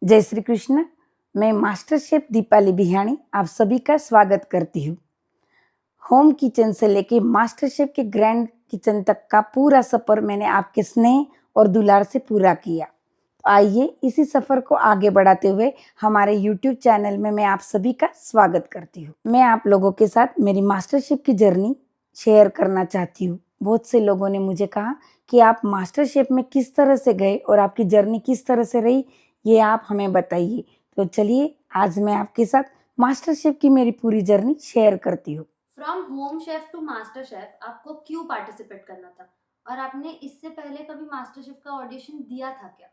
जय श्री कृष्ण। मैं master chef Deepali बिहानी आप सभी का स्वागत करती हूँ। होम किचन से लेके मास्टर शेफ के ग्रैंड किचन तक का पूरा सफ़र मैंने आपके स्नेह और दुलार से पूरा किया। तो आइए इसी सफ़र को आगे बढ़ाते हुए हमारे यूट्यूब चैनल में मैं आप सभी का स्वागत करती हूँ। मैं आप लोगों के साथ मेरी मास्टर शेफ की जर्नी शेयर करना चाहती हूँ। बहुत से लोगों ने मुझे कहा कि आप मास्टर शेफ में किस तरह से गए और आपकी जर्नी किस तरह से रही, ये आप हमें बताइए। तो चलिए आज मैं आपके साथ मास्टर शेफ की मेरी पूरी जर्नी शेयर करती हूँ। From home chef to master chef आपको क्यों पार्टिसिपेट करना था और आपने इससे पहले कभी मास्टर शेफ का ऑडिशन दिया था क्या?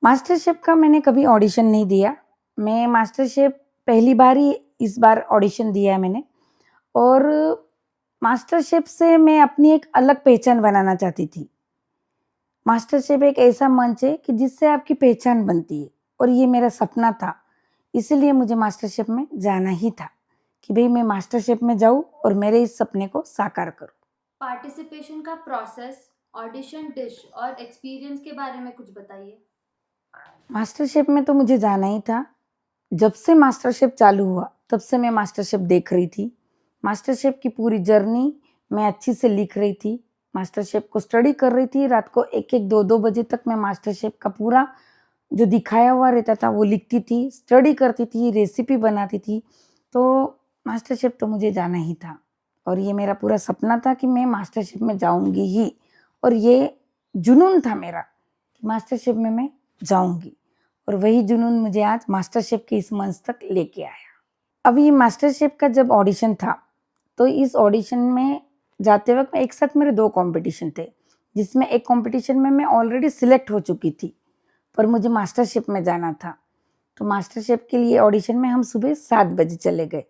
मास्टर शेफ का मैंने कभी ऑडिशन नहीं दिया। मैं मास्टर शेफ पहली बार ही इस बार ऑडिशन दिया है मैंने। और मास्टर शेफ से मैं अपनी एक अलग पहचान बनाना चाहती थी। मास्टर शेफ एक ऐसा मंच है कि जिससे आपकी पहचान बनती है और ये मेरा सपना था। इसीलिए मुझे मास्टर शेफ में जाना ही था कि भाई मैं मास्टर शेफ में जाऊँ और मेरे इस सपने को साकार करूँ। पार्टिसिपेशन का प्रोसेस, ऑडिशन, डिश और एक्सपीरियंस के बारे में कुछ बताइए। मास्टर शेफ में तो मुझे जाना ही था। जब से मास्टर शेफ चालू हुआ तब से मैं मास्टर शेफ देख रही थी। मास्टर शेफ की पूरी जर्नी मैं अच्छी से लिख रही थी। मास्टर शेफ को स्टडी कर रही थी। रात को 1-1 2-2 बजे तक मैं मास्टर शेफ का पूरा जो दिखाया हुआ रहता था वो लिखती थी, स्टडी करती थी, रेसिपी बनाती थी। तो मास्टर शेफ तो मुझे जाना ही था और ये मेरा पूरा सपना था कि मैं मास्टर शेफ में जाऊँगी ही। और ये जुनून था मेरा कि मास्टर शेफ में मैं जाऊँगी। और वही जुनून मुझे आज मास्टर शेफ के इस मंच तक लेके आया। अब ये मास्टर शेफ का जब ऑडिशन था, तो इस ऑडिशन में जाते वक़्त एक साथ मेरे 2 कॉम्पिटिशन थे, जिसमें एक कॉम्पिटिशन में मैं ऑलरेडी सिलेक्ट हो चुकी थी, पर मुझे मास्टर शेफ में जाना था। तो मास्टर शेफ के लिए ऑडिशन में हम सुबह 7 बजे चले गए।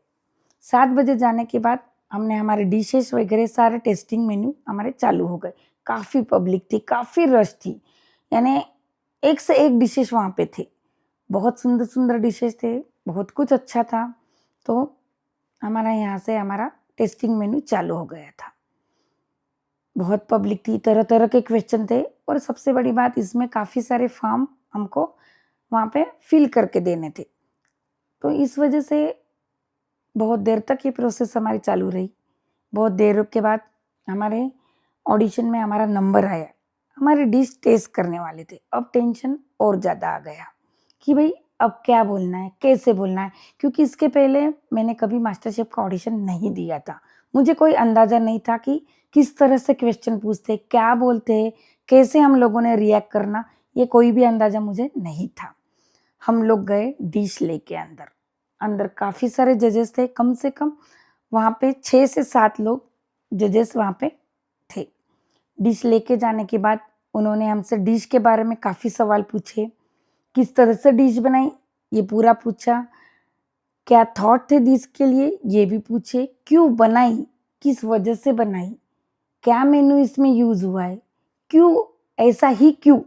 7 बजे जाने के बाद हमने हमारे डिशेस वगैरह सारे टेस्टिंग मेन्यू हमारे चालू हो गए। काफ़ी पब्लिक थी, काफ़ी रश थी, यानी एक से एक डिशेस वहाँ पे थे। बहुत सुंदर-सुंदर डिशेस थे, बहुत कुछ अच्छा था। तो हमारा यहाँ से हमारा टेस्टिंग मेन्यू चालू हो गया था। बहुत पब्लिक थी, तरह-तरह के क्वेश्चन थे और सबसे बड़ी बात इसमें काफ़ी सारे फॉर्म हमको वहाँ पे फिल करके देने थे। तो इस वजह से बहुत देर तक ये प्रोसेस हमारी चालू रही। बहुत देर के बाद हमारे ऑडिशन में हमारा नंबर आया। हमारी डिश टेस्ट करने वाले थे। अब टेंशन और ज़्यादा आ गया कि भई अब क्या बोलना है, कैसे बोलना है? क्योंकि इसके पहले मैंने कभी मास्टर शेफ का ऑडिशन नहीं दिया था। मुझे कोई अंदाज़ा नहीं था कि किस तरह से क्वेश्चन पूछते, क्या बोलते, कैसे हम लोगों ने रिएक्ट करना, ये कोई भी अंदाज़ा मुझे नहीं था। हम लोग गए डिश लेके अंदर। अंदर काफ़ी सारे जजेस थे, कम से कम वहाँ पे 6 से 7 लोग जजेस वहाँ पे थे। डिश लेके जाने के बाद उन्होंने हमसे डिश के बारे में काफ़ी सवाल पूछे। किस तरह से डिश बनाई ये पूरा पूछा। क्या थॉट थे डिश के लिए ये भी पूछे। क्यों बनाई, किस वजह से बनाई, क्या मेनू इसमें यूज़ हुआ है, क्यों, ऐसा ही क्यों?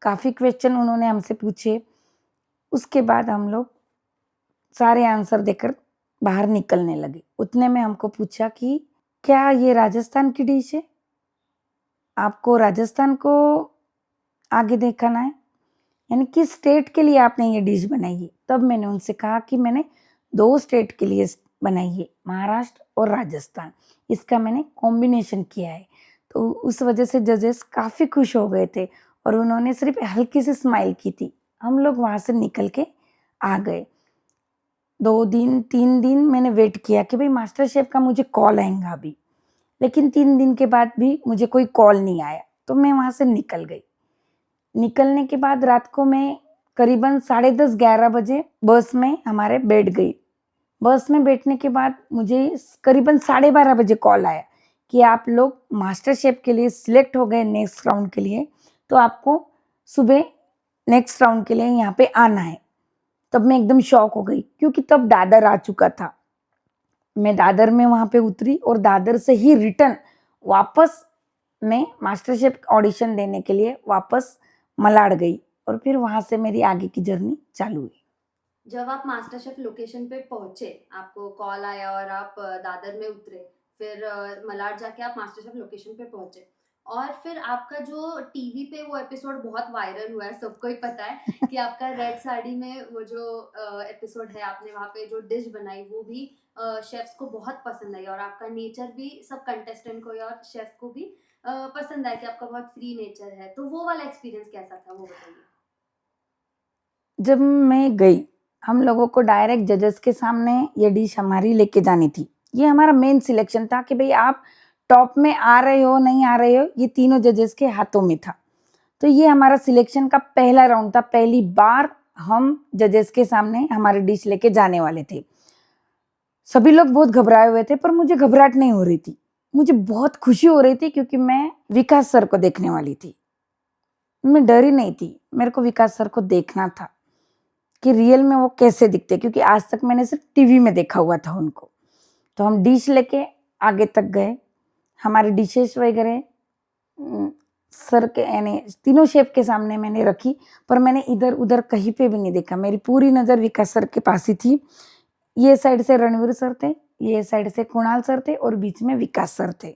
काफ़ी क्वेश्चन उन्होंने हमसे पूछे। उसके बाद हम लोग सारे आंसर देकर बाहर निकलने लगे। उतने में हमको पूछा कि क्या ये राजस्थान की डिश है? आपको राजस्थान को आगे दिखाना है? यानी किस स्टेट के लिए आपने ये डिश बनाई है? तब मैंने उनसे कहा कि मैंने 2 स्टेट के लिए बनाई है, महाराष्ट्र और राजस्थान। इसका मैंने कॉम्बिनेशन किया है। तो उस वजह से जजेस काफ़ी खुश हो गए थे और उन्होंने सिर्फ़ हल्की सी स्माइल की थी। हम लोग वहाँ से निकल के आ गए। 2 दिन, 3 दिन मैंने वेट किया कि भई मास्टर शेफ़ का मुझे कॉल आएगा अभी। लेकिन 3 दिन के बाद भी मुझे कोई कॉल नहीं आया, तो मैं वहाँ से निकल गई। निकलने के बाद रात को मैं करीबन साढ़े 10-11 बजे बस में हमारे बैठ गई। बस में बैठने के बाद मुझे करीबन साढ़े 12 बजे कॉल आया कि आप लोग मास्टर शेफ़ के लिए सिलेक्ट हो गए नेक्स्ट राउंड के लिए, तो आपको सुबह नेक्स्ट राउंड के लिए यहाँ पे आना है। तब मैं एकदम शॉक हो गई क्योंकि तब दादर आ चुका था। मैं दादर में वहाँ पे उतरी और दादर से ही रिटर्न वापस मैं मास्टर शेफ ऑडिशन देने के लिए वापस मलाड गई और फिर वहाँ से मेरी आगे की जर्नी चालू हुई। जब आप मास्टर शेफ लोकेशन पे पहुंचे, आपको कॉल आया और आप दादर में उतरे, फिर मलाड जाके आप मास्टर शेफ लोकेशन पे पहुंचे और फिर आपका जो टीवी पे वो एपिसोड बहुत वायरल हुआ है, सबको ही पता है कि आपका रेड साड़ी में वो जो एपिसोड है, आपने वहाँ पे जो डिश बनाई वो भी शेफ्स को बहुत पसंद आई, और आपका नेचर भी सब कंटेस्टेंट को और शेफ को भी पसंद आया कि आपका बहुत फ्री नेचर है। तो वो वाला एक्सपीरियंस कैसा था, वो बताइए? जब मैं गई, हम लोगों को डायरेक्ट जजेस के सामने ये डिश हमारी लेके जानी थी। ये हमारा मेन सिलेक्शन था कि भई आप टॉप में आ रहे हो, नहीं आ रहे हो, ये तीनों जजेस के हाथों में था। तो ये हमारा सिलेक्शन का पहला राउंड था, पहली बार हम जजेस के सामने हमारी डिश लेके जाने वाले थे। सभी लोग बहुत घबराए हुए थे, पर मुझे घबराहट नहीं हो रही थी। मुझे बहुत खुशी हो रही थी क्योंकि मैं विकास सर को देखने वाली थी। मैं डरी नहीं थी, मेरे को विकास सर को देखना था कि रियल में वो कैसे दिखते, क्योंकि आज तक मैंने सिर्फ टीवी में देखा हुआ था उनको। तो हम डिश लेके आगे तक गए, हमारी डिशेस वगैरह सर के यानी तीनों शेफ के सामने मैंने रखी, पर मैंने इधर उधर कहीं पे भी नहीं देखा। मेरी पूरी नज़र विकास सर के पास ही थी। ये साइड से रणवीर सर थे, ये साइड से कुणाल सर थे और बीच में विकास सर थे।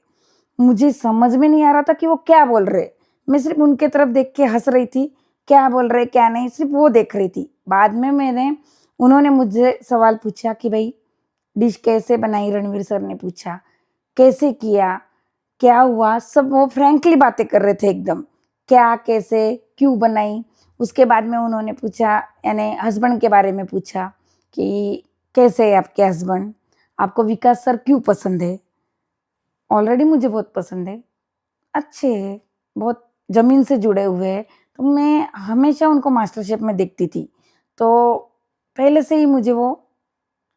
मुझे समझ में नहीं आ रहा था कि वो क्या बोल रहे। मैं सिर्फ उनके तरफ देख के हंस रही थी, क्या बोल रहे क्या नहीं, सिर्फ वो देख रही थी। बाद में उन्होंने मुझसे सवाल पूछा कि भाई डिश कैसे बनाई, रणवीर सर ने पूछा कैसे किया, क्या हुआ, सब वो फ्रैंकली बातें कर रहे थे एकदम, क्या कैसे क्यों बनाई। उसके बाद में उन्होंने पूछा, यानी हस्बैंड के बारे में पूछा कि कैसे है आपके हस्बैंड, आपको विकास सर क्यों पसंद है। ऑलरेडी मुझे बहुत पसंद है, अच्छे हैं, बहुत ज़मीन से जुड़े हुए हैं, तो मैं हमेशा उनको मास्टर शेफ़ में देखती थी, तो पहले से ही मुझे वो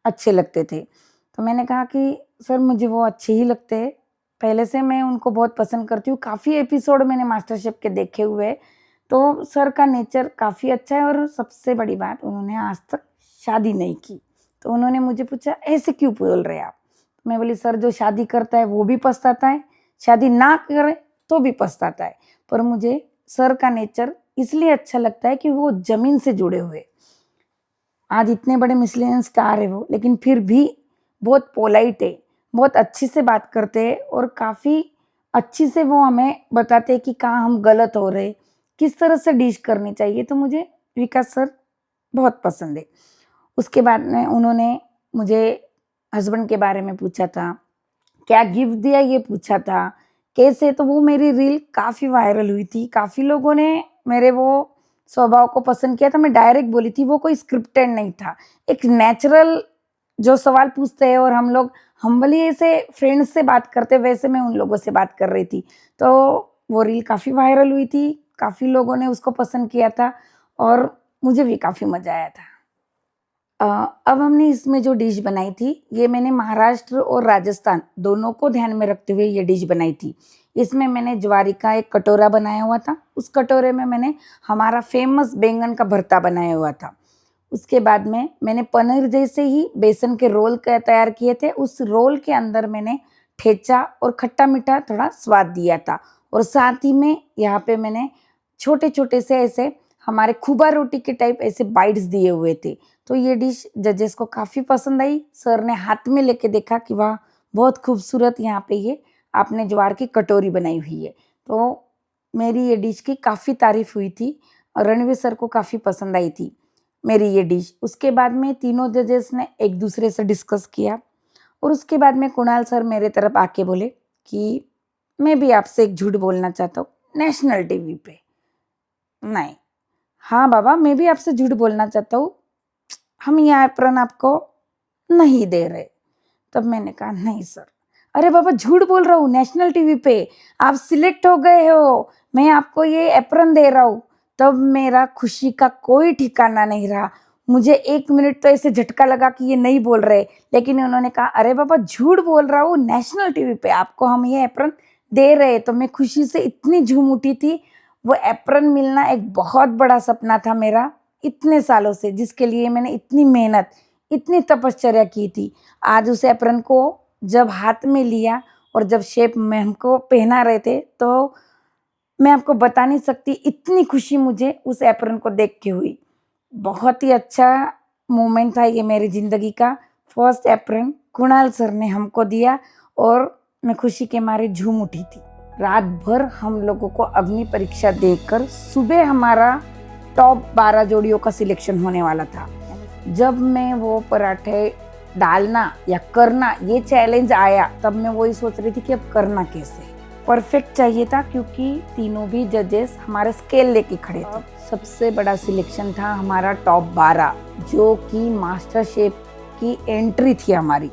अच्छे लगते थे। तो मैंने कहा कि सर मुझे वो अच्छे ही लगते हैं, पहले से मैं उनको बहुत पसंद करती हूँ, काफ़ी एपिसोड मैंने मास्टर शेफ़ के देखे हुए हैं, तो सर का नेचर काफ़ी अच्छा है और सबसे बड़ी बात उन्होंने आज तक शादी नहीं की। तो उन्होंने मुझे पूछा ऐसे क्यों बोल रहे आप? मैं बोली सर जो शादी करता है वो भी पछताता है, शादी ना करे तो भी पछताता है, पर मुझे सर का नेचर इसलिए अच्छा लगता है कि वो ज़मीन से जुड़े हुए। आज इतने बड़े मिशेलिन स्टार है वो, लेकिन फिर भी बहुत पोलाइट है, बहुत अच्छे से बात करते हैं और काफ़ी अच्छी से वो हमें बताते हैं कि कहाँ हम गलत हो रहे, किस तरह से डिश करनी चाहिए। तो मुझे विकास सर बहुत पसंद है। उसके बाद में उन्होंने मुझे हस्बैंड के बारे में पूछा था, क्या गिफ्ट दिया ये पूछा था, कैसे, तो वो मेरी रील काफ़ी वायरल हुई थी। काफ़ी लोगों ने मेरे वो स्वभाव को पसंद किया था। मैं डायरेक्ट बोली थी, वो कोई स्क्रिप्टेड नहीं था। एक नेचुरल जो सवाल पूछते हैं और हम लोग हम्बली ऐसे फ्रेंड्स से बात करते, वैसे मैं उन लोगों से बात कर रही थी। तो वो रील काफ़ी वायरल हुई थी, काफ़ी लोगों ने उसको पसंद किया था और मुझे भी काफ़ी मज़ा आया था। अ, अब हमने इसमें जो डिश बनाई थी, ये मैंने महाराष्ट्र और राजस्थान दोनों को ध्यान में रखते हुए ये डिश बनाई थी। इसमें मैंने ज्वारी का एक कटोरा बनाया हुआ था, उस कटोरे में मैंने हमारा फ़ेमस बैंगन का भरता बनाया हुआ था। उसके बाद में मैंने पनीर जैसे ही बेसन के रोल क तैयार किए थे, उस रोल के अंदर मैंने ठेचा और खट्टा-मीठा थोड़ा स्वाद दिया था और साथ ही में यहाँ पे मैंने छोटे-छोटे से ऐसे हमारे खुबा रोटी के टाइप ऐसे बाइट्स दिए हुए थे। तो ये डिश जजेस को काफ़ी पसंद आई। सर ने हाथ में लेके देखा कि वाह! बहुत खूबसूरत यहाँ पे ये आपने ज्वार की कटोरी बनाई हुई है। तो मेरी ये डिश की काफ़ी तारीफ़ हुई थी और रणवीर सर को काफ़ी पसंद आई थी मेरी ये डिश। उसके बाद में तीनों जजेस ने एक-दूसरे से डिस्कस किया और उसके बाद में कुणाल सर मेरे तरफ आके बोले कि मैं भी आपसे एक झूठ बोलना चाहता हूँ, नेशनल टीवी पे। नहीं, हाँ बाबा, मैं भी आपसे झूठ बोलना चाहता हूँ, हम ये एप्रन आपको नहीं दे रहे। तब मैंने कहा नहीं सर। अरे बाबा झूठ बोल रहा हूँ, नेशनल टीवी पे आप सिलेक्ट हो गए हो, मैं आपको ये एप्रन दे रहा हूँ। तब मेरा खुशी का कोई ठिकाना नहीं रहा। मुझे 1 मिनट तो ऐसे झटका लगा कि ये नहीं बोल रहे, लेकिन उन्होंने कहा अरे बाबा झूठ बोल रहा हूँ, नेशनल टीवी पे आपको हम ये एप्रन दे रहे हैं। तो मैं खुशी से इतनी झूम उठी थी। वो एप्रन मिलना एक बहुत बड़ा सपना था मेरा, इतने सालों से, जिसके लिए मैंने इतनी मेहनत, इतनी तपश्चर्या की थी। आज उस एप्रन को जब हाथ में लिया और जब शेफ में हमको पहना रहे थे, तो मैं आपको बता नहीं सकती इतनी खुशी मुझे उस एप्रन को देख के हुई। बहुत ही अच्छा मोमेंट था ये मेरी ज़िंदगी का। फर्स्ट एप्रन कुणाल सर ने हमको दिया और मैं खुशी के मारे झूम उठी थी। रात भर हम लोगों को अग्नि परीक्षा देकर सुबह हमारा टॉप 12 जोड़ियों का सिलेक्शन होने वाला था। जब मैं वो पराठे डालना या करना ये चैलेंज आया, तब मैं वही सोच रही थी कि अब करना कैसे। परफेक्ट चाहिए था क्योंकि तीनों भी जजेस हमारे स्केल लेके खड़े थे। सबसे बड़ा सिलेक्शन था हमारा टॉप 12, जो कि मास्टर शेफ की एंट्री थी हमारी।